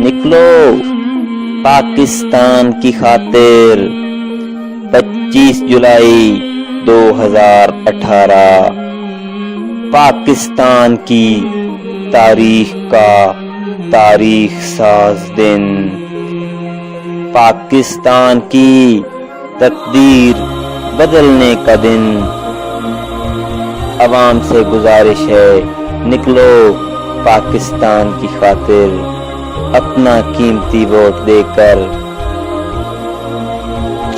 نکلو پاکستان کی خاطر 25 جولائی 2018 پاکستان کی تاریخ کا تاریخ ساز دن، پاکستان کی تقدیر بدلنے کا دن۔ عوام سے گزارش ہے، نکلو پاکستان کی خاطر، اپنا قیمتی ووٹ دے کر،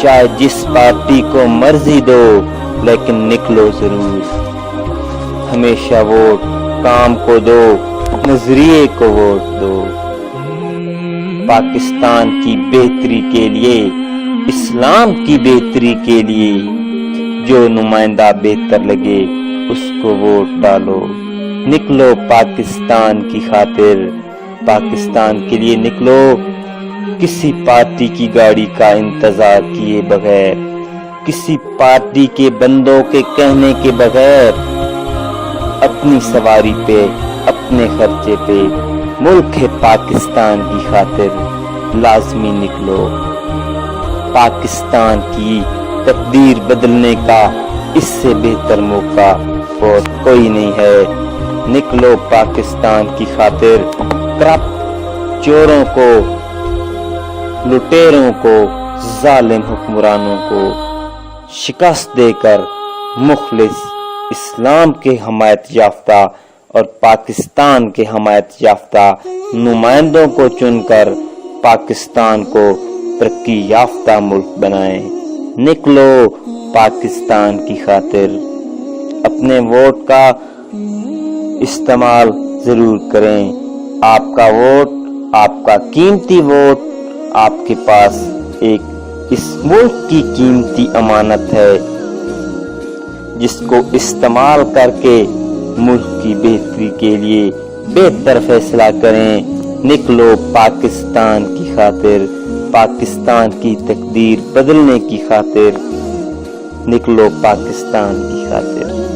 چاہے جس پارٹی کو مرضی دو لیکن نکلو ضرور۔ ہمیشہ ووٹ کام کو دو، نظریے کو ووٹ دو۔ پاکستان کی بہتری کے لیے، اسلام کی بہتری کے لیے جو نمائندہ بہتر لگے اس کو ووٹ ڈالو۔ نکلو پاکستان کی خاطر، پاکستان کے لیے نکلو، کسی پارٹی کی گاڑی کا انتظار کیے بغیر، کسی پارٹی کے بندوں کے کہنے کے بغیر، اپنی سواری پہ، اپنے خرچے پہ، ملک ہے پاکستان کی خاطر لازمی نکلو۔ پاکستان کی تقدیر بدلنے کا اس سے بہتر موقع اور کوئی نہیں ہے۔ نکلو پاکستان کی خاطر، کرپٹ چوروں کو، لٹیروں کو، ظالم حکمرانوں کو شکست دے کر مخلص اسلام کے حمایت یافتہ اور پاکستان کے حمایت یافتہ نمائندوں کو چن کر پاکستان کو ترقی یافتہ ملک بنائیں۔ نکلو پاکستان کی خاطر، اپنے ووٹ کا استعمال ضرور کریں۔ آپ کا ووٹ، آپ کا قیمتی ووٹ آپ کے پاس ایک اس ملک کی قیمتی امانت ہے، جس کو استعمال کر کے ملک کی بہتری کے لیے بہتر فیصلہ کریں۔ نکلو پاکستان کی خاطر، پاکستان کی تقدیر بدلنے کی خاطر، نکلو پاکستان کی خاطر۔